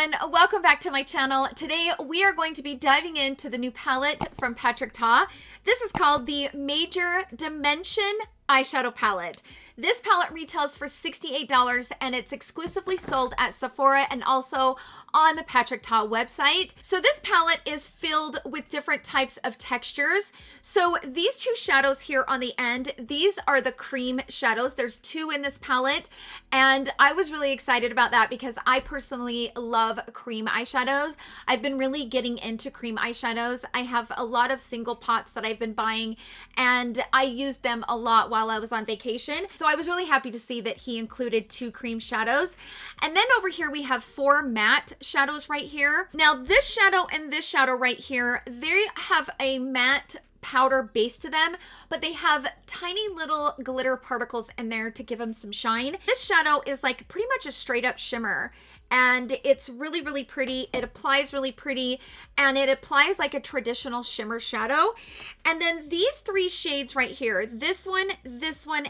everyone, welcome back to my channel. Today we are going to be diving into the new palette from Patrick Ta. This is called the Major Dimension Eyeshadow Palette. This palette retails for $68 and it's exclusively sold at Sephora and also on the Patrick Ta website. So this palette is filled with different types of textures. So these two shadows here on the end, these are the cream shadows. There's two in this palette and I was really excited about that because I personally love cream eyeshadows. I've been really getting into cream eyeshadows. I have a lot of single pots that I've been buying and I used them a lot while I was on vacation. So I was really happy to see that he included two cream shadows. And then over here we have four matte shadows right here. Now this shadow and this shadow right here, they have a matte powder base to them, but they have tiny little glitter particles in there to give them some shine. This shadow is like pretty much a straight up shimmer. And it's really, really pretty. It applies really pretty and it applies like a traditional shimmer shadow. And then these three shades right here, this one,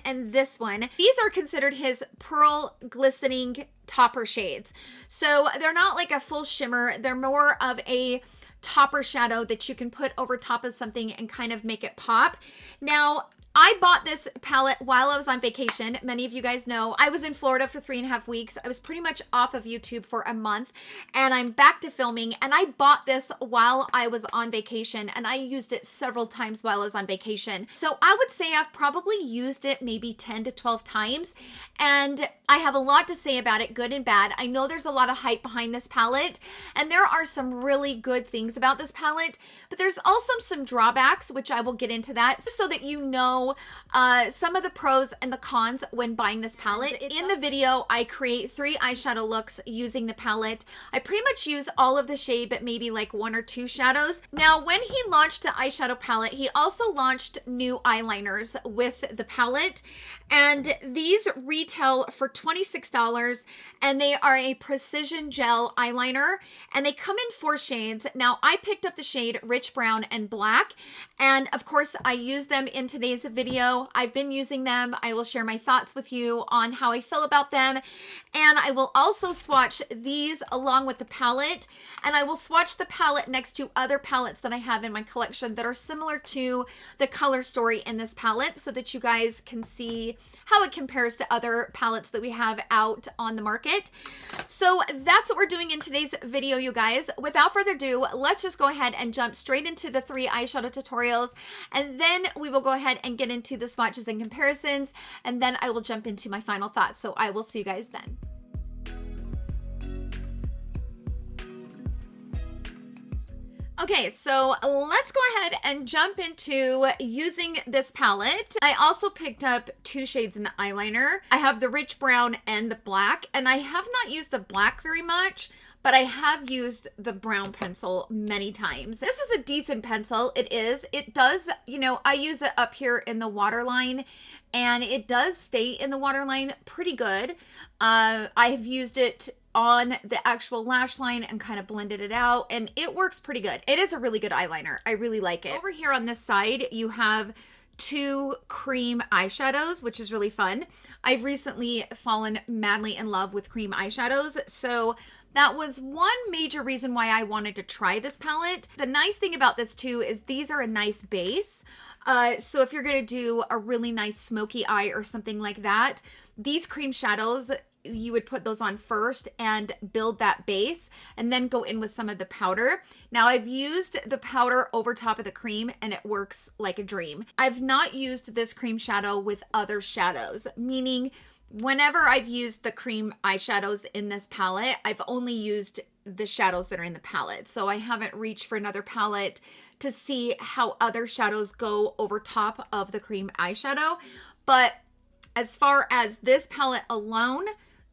and this one, these are considered his pearl glistening topper shades. So they're not like a full shimmer. They're more of a topper shadow that you can put over top of something and kind of make it pop. Now, I bought this palette while I was on vacation. Many of you guys know I was in Florida for 3.5 weeks. I was pretty much off of YouTube for a month and I'm back to filming, and I bought this while I was on vacation and I used it several times while I was on vacation. So I would say I've probably used it maybe 10 to 12 times and I have a lot to say about it, good and bad. I know there's a lot of hype behind this palette and there are some really good things about this palette, but there's also some drawbacks, which I will get into that so that you know some of the pros and the cons when buying this palette. In the video, I create 3 eyeshadow looks using the palette. I pretty much use all of the shade, but maybe like 1 or 2 shadows. Now, when he launched the eyeshadow palette, he also launched new eyeliners with the palette. And these retail for $26 and they are a precision gel eyeliner and they come in 4 shades. Now I picked up the shade Rich Brown and Black, and of course I use them in today's video. I've been using them. I will share my thoughts with you on how I feel about them, and I will also swatch these along with the palette, and I will swatch the palette next to other palettes that I have in my collection that are similar to the color story in this palette so that you guys can see how it compares to other palettes that we have out on the market. So that's what we're doing in today's video, you guys. Without further ado, let's just go ahead and jump straight into the 3 eyeshadow tutorials, and then we will go ahead and get into the swatches and comparisons, and then I will jump into my final thoughts. So I will see you guys then. Okay, so let's go ahead and jump into using this palette. I also picked up 2 shades in the eyeliner. I have the Rich Brown and the Black, and I have not used the Black very much, but I have used the brown pencil many times. This is a decent pencil. It is. It does, you know, I use it up here in the waterline and it does stay in the waterline pretty good. I have used it on the actual lash line and kind of blended it out and it works pretty good. It is a really good eyeliner. I really like it. Over here on this side, you have 2 cream eyeshadows, which is really fun. I've recently fallen madly in love with cream eyeshadows, so that was one major reason why I wanted to try this palette. The nice thing about this too is these are a nice base. So if you're gonna do a really nice smoky eye or something like that, these cream shadows, you would put those on first and build that base and then go in with some of the powder. Now I've used the powder over top of the cream and it works like a dream. I've not used this cream shadow with other shadows, meaning whenever I've used the cream eyeshadows in this palette, I've only used the shadows that are in the palette. So I haven't reached for another palette to see how other shadows go over top of the cream eyeshadow. But as far as this palette alone,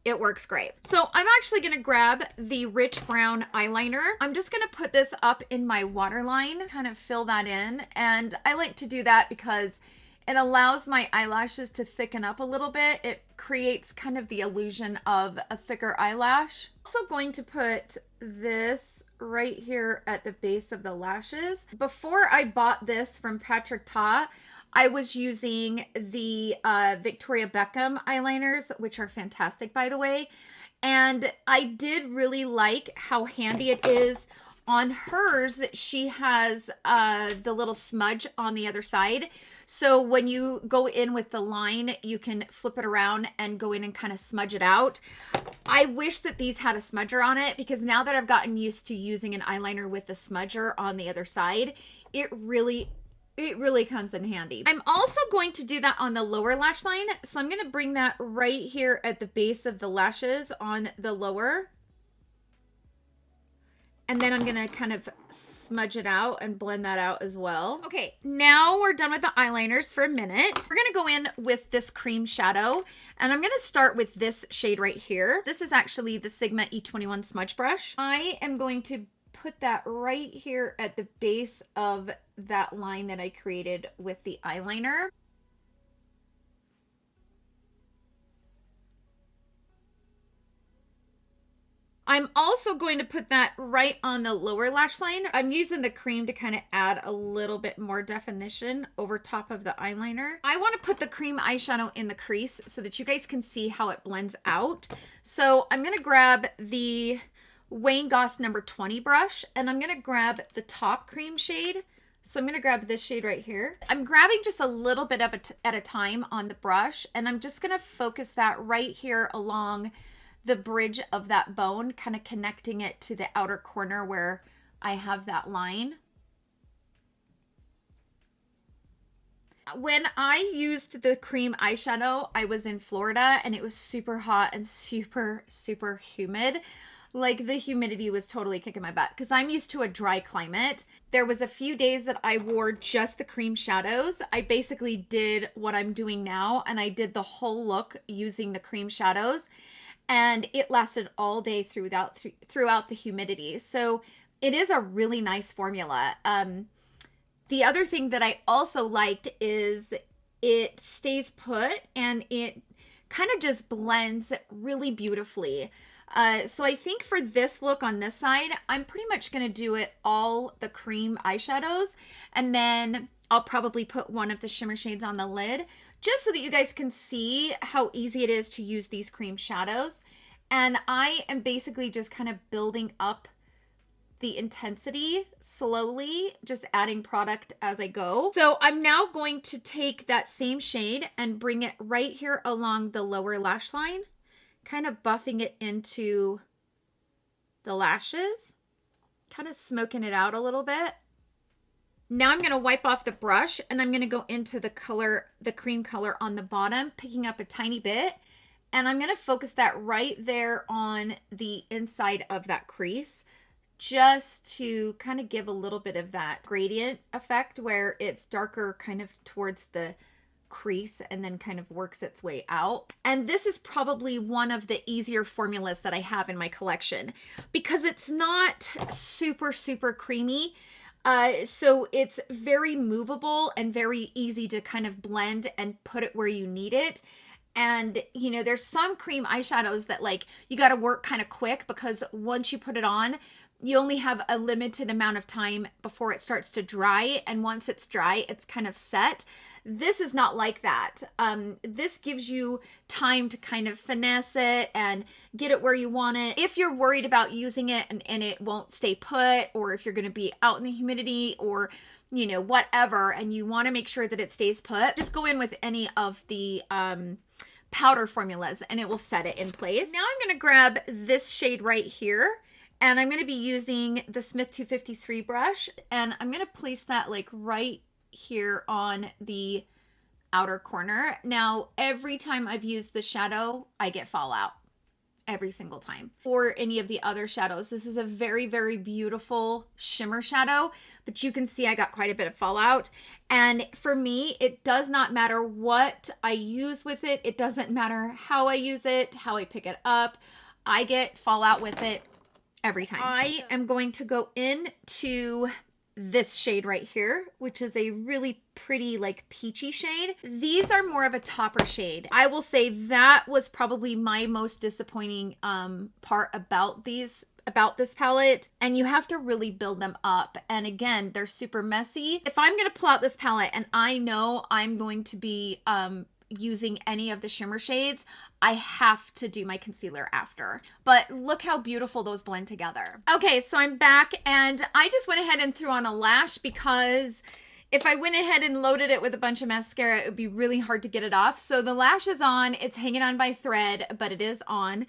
it works great. So I'm actually gonna grab the Rich Brown eyeliner. I'm just gonna put this up in my waterline, kind of fill that in. And I like to do that because it allows my eyelashes to thicken up a little bit. It creates kind of the illusion of a thicker eyelash. Also going to put this right here at the base of the lashes. Before I bought this from Patrick Ta, I was using the Victoria Beckham eyeliners, which are fantastic, by the way. And I did really like how handy it is. On hers, she has the little smudge on the other side. So when you go in with the line, you can flip it around and go in and kind of smudge it out. I wish that these had a smudger on it, because now that I've gotten used to using an eyeliner with the smudger on the other side, it really comes in handy. I'm also going to do that on the lower lash line. So I'm going to bring that right here at the base of the lashes on the lower. And then I'm going to kind of smudge it out and blend that out as well. Okay, now we're done with the eyeliners for a minute. We're going to go in with this cream shadow. And I'm going to start with this shade right here. This is actually the Sigma E21 smudge brush. I am going to put that right here at the base of that line that I created with the eyeliner. I'm also going to put that right on the lower lash line. I'm using the cream to kind of add a little bit more definition over top of the eyeliner. I want to put the cream eyeshadow in the crease so that you guys can see how it blends out. So I'm going to grab the Wayne Goss number 20 brush, and I'm going to grab the top cream shade. So I'm going to grab this shade right here. I'm grabbing just a little bit of it at a time on the brush, and I'm just going to focus that right here along the bridge of that bone, kind of connecting it to the outer corner where I have that line. When I used the cream eyeshadow, I was in Florida and it was super hot and super, super humid. Like, the humidity was totally kicking my butt because I'm used to a dry climate. There was a few days that I wore just the cream shadows. I basically did what I'm doing now, and I did the whole look using the cream shadows. And it lasted all day throughout the humidity. So it is a really nice formula. The other thing that I also liked is it stays put and it kind of just blends really beautifully. So I think for this look on this side, I'm pretty much going to do it all the cream eyeshadows. And then I'll probably put one of the shimmer shades on the lid, just so that you guys can see how easy it is to use these cream shadows. And I am basically just kind of building up the intensity slowly, just adding product as I go. So I'm now going to take that same shade and bring it right here along the lower lash line, kind of buffing it into the lashes, kind of smoking it out a little bit. Now I'm going to wipe off the brush and I'm going to go into the color, the cream color on the bottom, picking up a tiny bit. And I'm going to focus that right there on the inside of that crease, just to kind of give a little bit of that gradient effect where it's darker kind of towards the crease and then kind of works its way out. And this is probably one of the easier formulas that I have in my collection because it's not super, super creamy. So it's very movable and very easy to kind of blend and put it where you need it. And, you know, there's some cream eyeshadows that like you got to work kind of quick because once you put it on, you only have a limited amount of time before it starts to dry. And once it's dry, it's kind of set. This is not like that. This gives you time to kind of finesse it and get it where you want it. If you're worried about using it and it won't stay put, or if you're going to be out in the humidity or, you know, whatever, and you want to make sure that it stays put, just go in with any of the powder formulas and it will set it in place. Now I'm going to grab this shade right here. And I'm going to be using the Smith 253 brush, and I'm going to place that like right here on the outer corner. Now, every time I've used the shadow, I get fallout every single time. Or any of the other shadows. This is a very, very beautiful shimmer shadow, but you can see I got quite a bit of fallout. And for me, it does not matter what I use with it. It doesn't matter how I use it, how I pick it up. I get fallout with it every time. I am going to go into this shade right here, which is a really pretty like peachy shade. These are more of a topper shade. I will say that was probably my most disappointing part about this palette, and you have to really build them up. And again, they're super messy. If I'm going to pull out this palette and I know I'm going to be using any of the shimmer shades, I have to do my concealer after. But look how beautiful those blend together. Okay, so I'm back and I just went ahead and threw on a lash because if I went ahead and loaded it with a bunch of mascara, it would be really hard to get it off. So the lash is on. It's hanging on by thread, but it is on.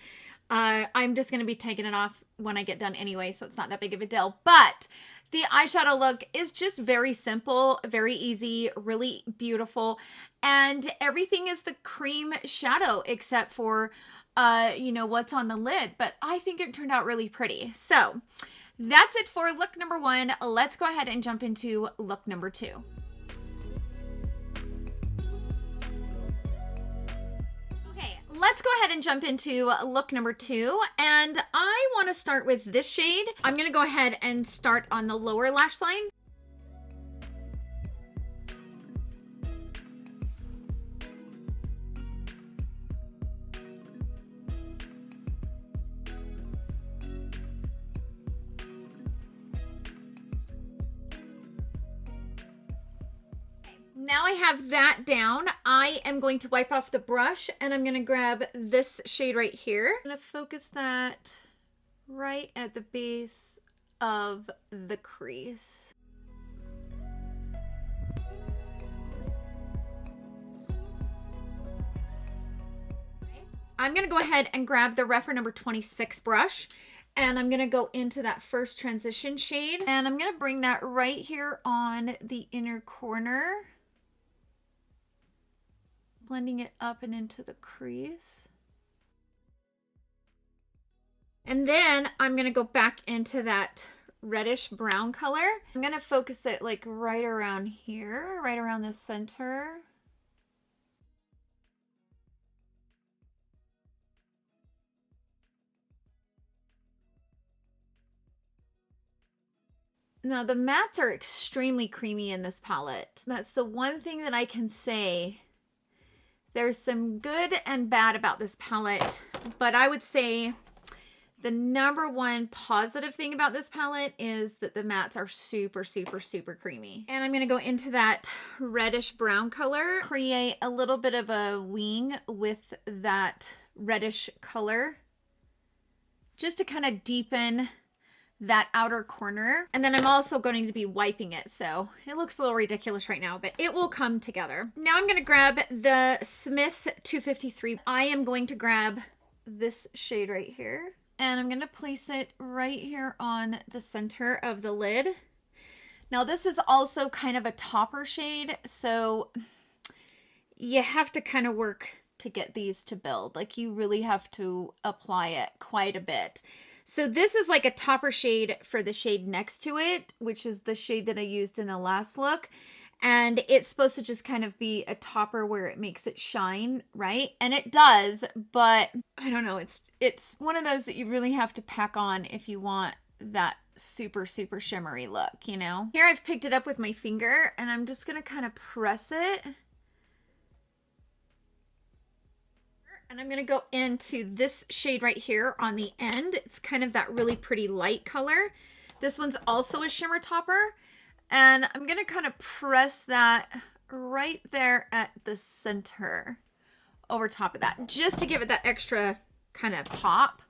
I'm just going to be taking it off when I get done anyway, so it's not that big of a deal. But the eyeshadow look is just very simple, very easy, really beautiful. And everything is the cream shadow except for, you know, what's on the lid. But I think it turned out really pretty. So that's it for look number 1. Let's go ahead and jump into look number 2. Let's go ahead and jump into look number 2, and I want to start with this shade. I'm going to go ahead and start on the lower lash line. Now I have that down, I am going to wipe off the brush and I'm going to grab this shade right here. I'm going to focus that right at the base of the crease. I'm going to go ahead and grab the Refer number 26 brush. And I'm going to go into that first transition shade. And I'm going to bring that right here on the inner corner. Blending it up and into the crease. And then I'm going to go back into that reddish brown color. I'm going to focus it like right around here, right around the center. Now the mattes are extremely creamy in this palette. That's the one thing that I can say. There's some good and bad about this palette, but I would say the number one positive thing about this palette is that the mattes are super, super, super creamy. And I'm going to go into that reddish brown color, create a little bit of a wing with that reddish color, just to kind of deepen that outer corner. And then I'm also going to be wiping it, so it looks a little ridiculous right now, but it will come together. Now I'm going to grab the Smith 253. I am going to grab this shade right here, and I'm going to place it right here on the center of the lid. Now this is also kind of a topper shade, so you have to kind of work to get these to build. Like, you really have to apply it quite a bit. So this is like a topper shade for the shade next to it, which is the shade that I used in the last look. And it's supposed to just kind of be a topper where it makes it shine, right? And it does, but I don't know. It's one of those that you really have to pack on if you want that super, super shimmery look, you know? Here I've picked it up with my finger and I'm just going to kind of press it. And I'm going to go into this shade right here on the end. It's kind of that really pretty light color. This one's also a shimmer topper. And I'm going to kind of press that right there at the center over top of that, just to give it that extra kind of pop.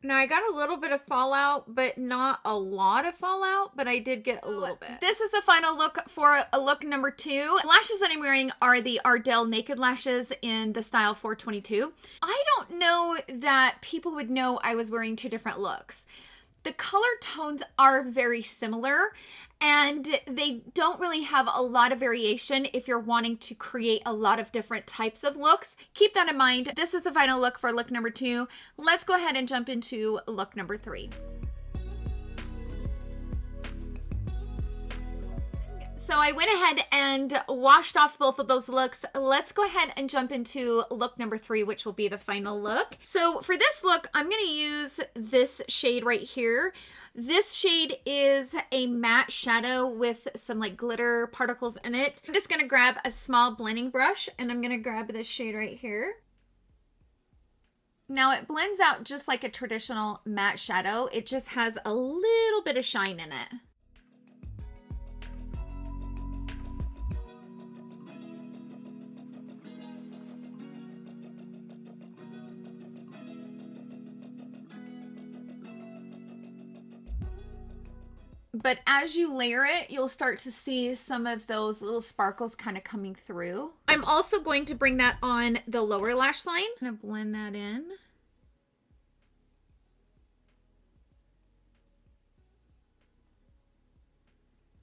Now I got a little bit of fallout, but not a lot of fallout, but I did get a little bit. This is the final look for a look number 2. The lashes that I'm wearing are the Ardell Naked Lashes in the style 422. I don't know that people would know I was wearing 2 different looks. The color tones are very similar, and they don't really have a lot of variation if you're wanting to create a lot of different types of looks. Keep that in mind. This is the final look for look number 2. Let's go ahead and jump into look number 3. So I went ahead and washed off both of those looks. Let's go ahead and jump into look number 3, which will be the final look. So for this look, I'm going to use this shade right here. This shade is a matte shadow with some like glitter particles in it. I'm just going to grab a small blending brush and I'm going to grab this shade right here. Now it blends out just like a traditional matte shadow. It just has a little bit of shine in it. But as you layer it, you'll start to see some of those little sparkles kind of coming through. I'm also going to bring that on the lower lash line. I'm going to blend that in.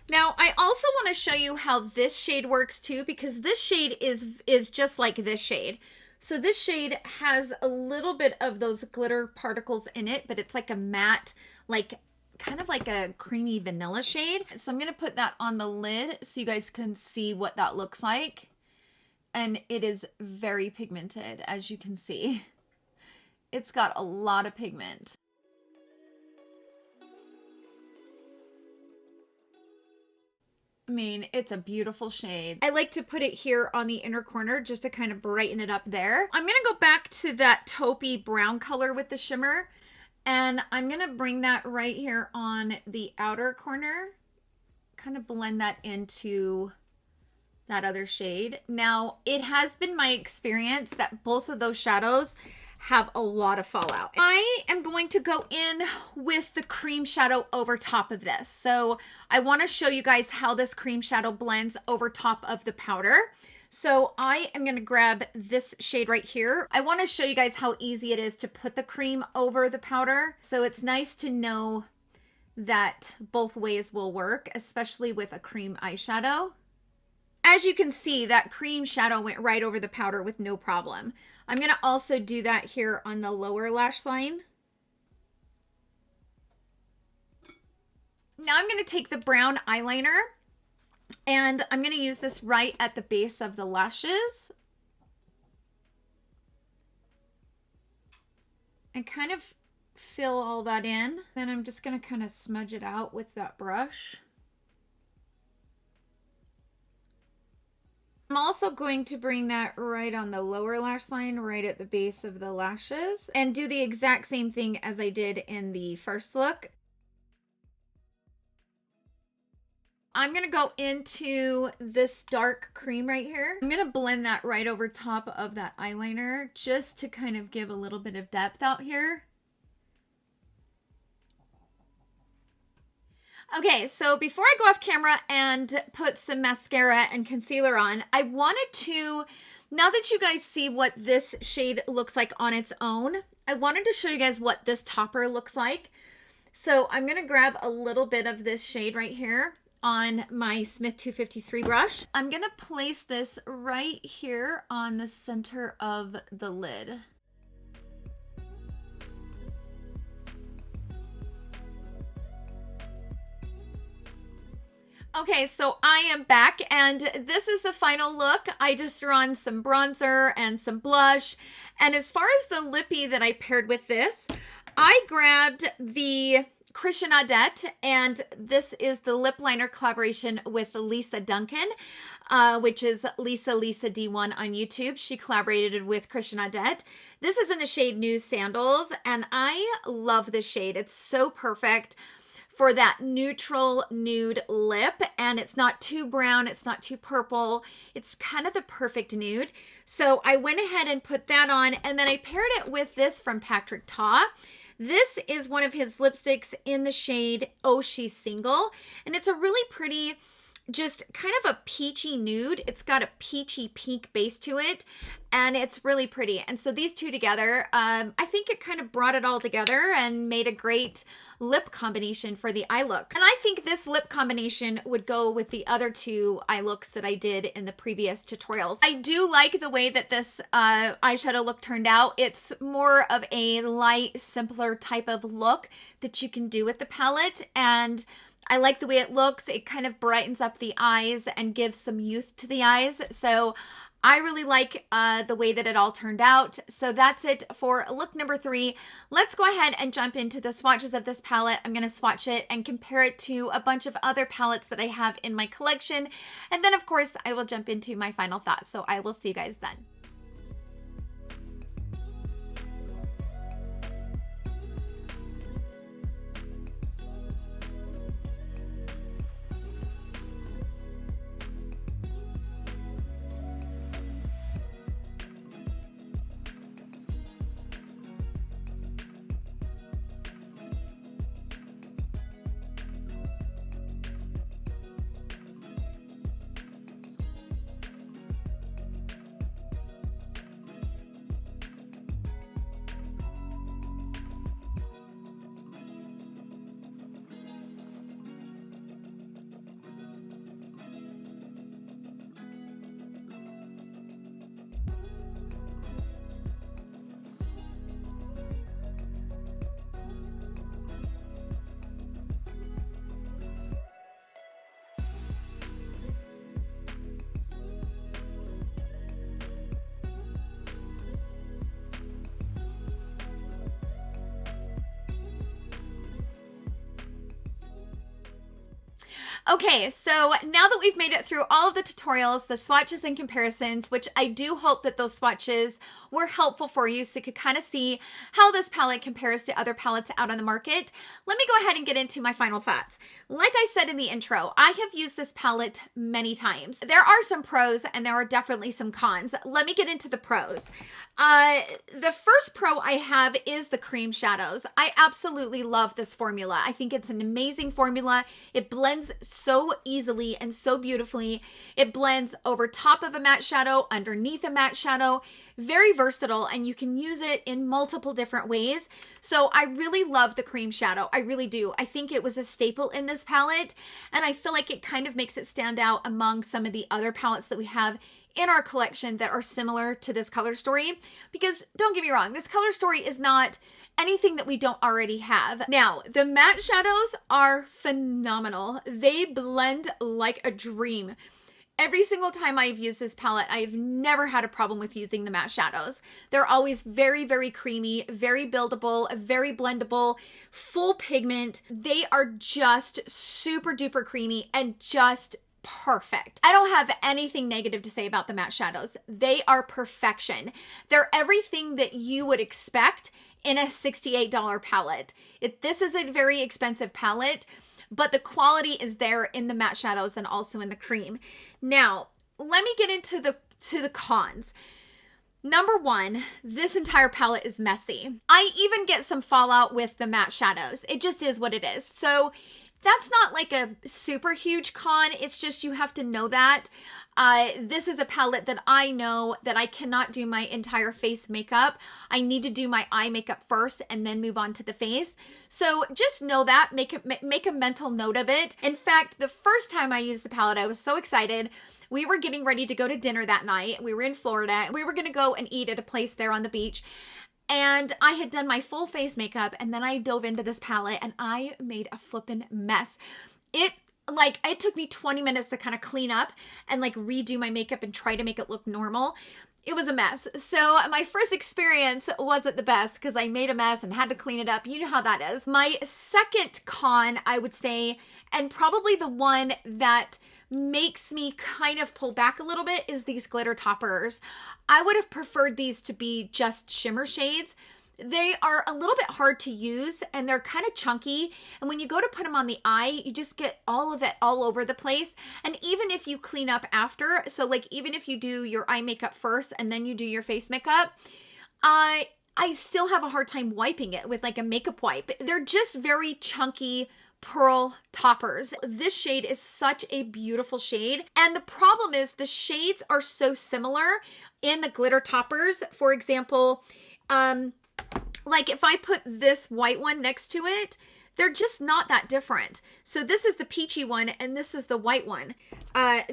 Now, I also want to show you how this shade works too, because this shade is just like this shade. So this shade has a little bit of those glitter particles in it, but it's like a matte, like kind of like a creamy vanilla shade. So I'm going to put that on the lid so you guys can see what that looks like. And it is very pigmented, as you can see. It's got a lot of pigment. I mean, it's a beautiful shade. I like to put it here on the inner corner just to kind of brighten it up there. I'm going to go back to that taupey brown color with the shimmer. And I'm going to bring that right here on the outer corner. Kind of blend that into that other shade. Now, it has been my experience that both of those shadows have a lot of fallout. I am going to go in with the cream shadow over top of this. So I want to show you guys how this cream shadow blends over top of the powder. So I am going to grab this shade right here. I want to show you guys how easy it is to put the cream over the powder. So it's nice to know that both ways will work, especially with a cream eyeshadow. As you can see, that cream shadow went right over the powder with no problem. I'm going to also do that here on the lower lash line. Now I'm going to take the brown eyeliner and I'm going to use this right at the base of the lashes. And kind of fill all that in. Then I'm just going to kind of smudge it out with that brush. I'm also going to bring that right on the lower lash line, right at the base of the lashes, and do the exact same thing as I did in the first look. I'm going to go into this dark cream right here. I'm going to blend that right over top of that eyeliner just to kind of give a little bit of depth out here. Okay, so before I go off camera and put some mascara and concealer on, I wanted to, now that you guys see what this shade looks like on its own, I wanted to show you guys what this topper looks like. So I'm going to grab a little bit of this shade right here on my Smith 253 brush. I'm going to place this right here on the center of the lid. Okay, so I am back and this is the final look. I just threw on some bronzer and some blush. And as far as the lippy that I paired with this, I grabbed the Christian Audette, and this is the lip liner collaboration with Lisa Duncan, which is Lisa D1 on YouTube. She collaborated with Christian Audette. This is in the shade Nude Sandals, and I love this shade. It's so perfect for that neutral nude lip, and it's not too brown, it's not too purple. It's kind of the perfect nude. So I went ahead and put that on, and then I paired it with this from Patrick Ta. This is one of his lipsticks in the shade Oh She's Single, and it's a really pretty, just kind of a peachy nude. It's got a peachy pink base to it, and it's really pretty. And so these two together, I think it kind of brought it all together and made a great lip combination for the eye looks. And I think this lip combination would go with the other two eye looks that I did in the previous tutorials. I do like the way that this eyeshadow look turned out. It's more of a light, simpler type of look that you can do with the palette, and I like the way it looks. It kind of brightens up the eyes and gives some youth to the eyes. So I really like the way that it all turned out. So that's it for look number 3. Let's go ahead and jump into the swatches of this palette. I'm going to swatch it and compare it to a bunch of other palettes that I have in my collection. And then, of course, I will jump into my final thoughts. So I will see you guys then. Okay, so now that we've made it through all of the tutorials, the swatches and comparisons, which I do hope that those swatches were helpful for you so you could kind of see how this palette compares to other palettes out on the market, let me go ahead and get into my final thoughts. Like I said in the intro, I have used this palette many times. There are some pros and there are definitely some cons. Let me get into the pros. The first pro I have is the cream shadows. I absolutely love this formula. I think it's an amazing formula. It blends so easily and so beautifully. It blends over top of a matte shadow, underneath a matte shadow. Very versatile, and you can use it in multiple different ways. So I really love the cream shadow. I really do. I think it was a staple in this palette, and I feel like it kind of makes it stand out among some of the other palettes that we have in our collection that are similar to this color story. Because don't get me wrong, this color story is not anything that we don't already have. Now, the matte shadows are phenomenal. They blend like a dream. Every single time I've used this palette, I've never had a problem with using the matte shadows. They're always very, very creamy, very buildable, very blendable, full pigment. They are just super duper creamy and just perfect. I don't have anything negative to say about the matte shadows. They are perfection. They're everything that you would expect in a $68 palette. This is a very expensive palette, but the quality is there in the matte shadows and also in the cream. Now, let me get into the cons. Number one, this entire palette is messy. I even get some fallout with the matte shadows. It just is what it is. So that's not like a super huge con. It's just you have to know that. This is a palette that I know that I cannot do my entire face makeup. I need to do my eye makeup first and then move on to the face. So just know that, make a mental note of it. In fact, the first time I used the palette, I was so excited. We were getting ready to go to dinner that night. We were in Florida. We were going to go and eat at a place there on the beach. And I had done my full face makeup, and then I dove into this palette and I made a flippin' mess. It took me 20 minutes to kind of clean up and like redo my makeup and try to make it look normal. It was a mess. So my first experience wasn't the best because I made a mess and had to clean it up. You know how that is. My second con, I would say, and probably the one that makes me kind of pull back a little bit, is these glitter toppers. I would have preferred these to be just shimmer shades. They are a little bit hard to use and they're kind of chunky. And when you go to put them on the eye, you just get all of it all over the place. And even if you clean up after, so like even if you do your eye makeup first and then you do your face makeup, I still have a hard time wiping it with like a makeup wipe. They're just very chunky pearl toppers. This shade is such a beautiful shade. And the problem is the shades are so similar in the glitter toppers. For example, like if I put this white one next to it, they're just not that different. So this is the peachy one and this is the white one.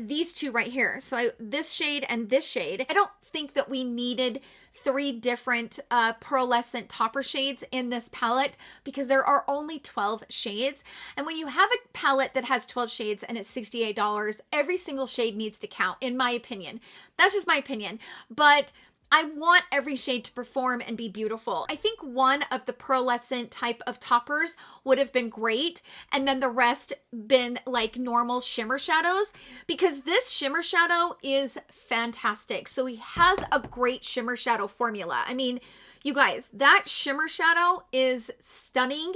These two right here. So this shade and this shade. I don't think that we needed 3 different pearlescent topper shades in this palette because there are only 12 shades. And when you have a palette that has 12 shades and it's $68, every single shade needs to count, in my opinion. That's just my opinion. But I want every shade to perform and be beautiful. I think one of the pearlescent type of toppers would have been great, and then the rest been like normal shimmer shadows, because this shimmer shadow is fantastic. So he has a great shimmer shadow formula. I mean, you guys, that shimmer shadow is stunning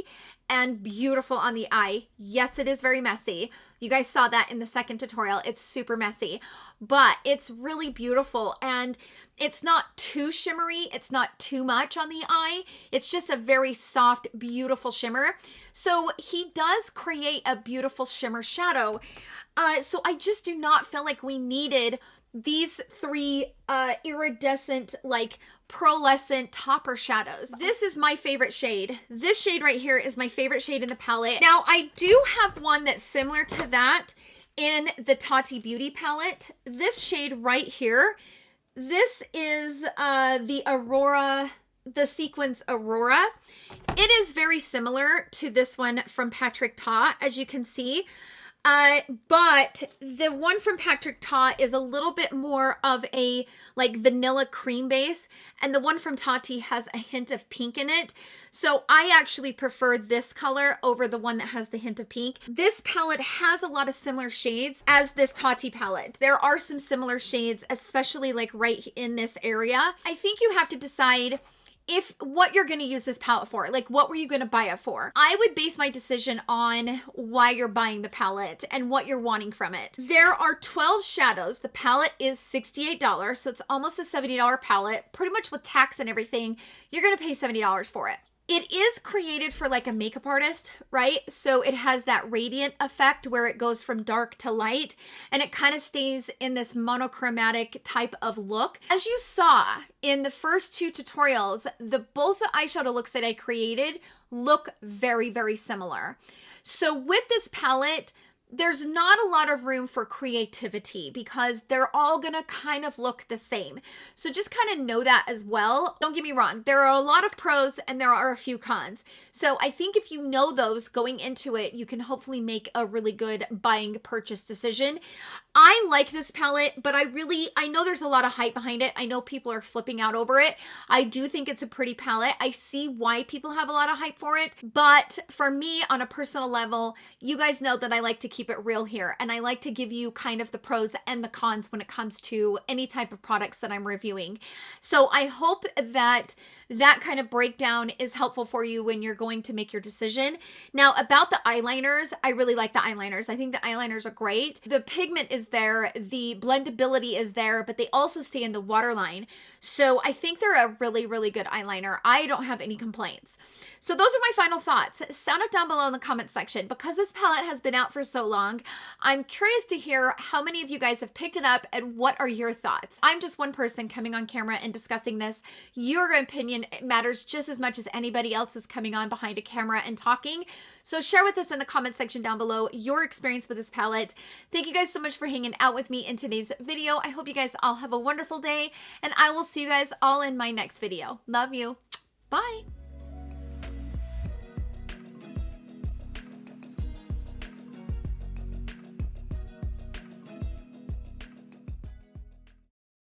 and beautiful on the eye. Yes, it is very messy. You guys saw that in the second tutorial. It's super messy, but it's really beautiful and it's not too shimmery. It's not too much on the eye. It's just a very soft, beautiful shimmer. So he does create a beautiful shimmer shadow. So I just do not feel like we needed these 3 iridescent, like pearlescent topper shadows. This is my favorite shade. This shade right here is my favorite shade in the palette. Now, I do have one that's similar to that in the Tati Beauty palette. This shade right here, this is the Aurora, the Sequence Aurora. It is very similar to this one from Patrick Ta, as you can see. But the one from Patrick Ta is a little bit more of a like vanilla cream base, and the one from Tati has a hint of pink in it. So I actually prefer this color over the one that has the hint of pink. This palette has a lot of similar shades as this Tati palette. There are some similar shades, especially like right in this area. I think you have to decide if what you're going to use this palette for, like what were you going to buy it for? I would base my decision on why you're buying the palette and what you're wanting from it. There are 12 shadows. The palette is $68, so it's almost a $70 palette. Pretty much with tax and everything, you're going to pay $70 for it. It is created for like a makeup artist, right? So it has that radiant effect where it goes from dark to light, and it kind of stays in this monochromatic type of look. As you saw in the first two tutorials, both the eyeshadow looks that I created look very, very similar. So with this palette, there's not a lot of room for creativity because they're all gonna kind of look the same. So just kind of know that as well. Don't get me wrong, there are a lot of pros and there are a few cons. So I think if you know those going into it, you can hopefully make a really good buying purchase decision. I like this palette, but I know there's a lot of hype behind it. I know people are flipping out over it. I do think it's a pretty palette. I see why people have a lot of hype for it. But for me, on a personal level, you guys know that I like to keep it real here. And I like to give you kind of the pros and the cons when it comes to any type of products that I'm reviewing. So I hope that that kind of breakdown is helpful for you when you're going to make your decision. Now, about the eyeliners, I really like the eyeliners. I think the eyeliners are great. The pigment is there, the blendability is there, but they also stay in the waterline. So I think they're a really, really good eyeliner. I don't have any complaints. So those are my final thoughts. Sound it down below in the comment section. Because this palette has been out for so long, I'm curious to hear how many of you guys have picked it up and what are your thoughts. I'm just one person coming on camera and discussing this. Your opinion matters just as much as anybody else is coming on behind a camera and talking. So share with us in the comment section down below your experience with this palette. Thank you guys so much for hanging out with me in today's video. I hope you guys all have a wonderful day, and I will see you guys all in my next video. Love you. Bye.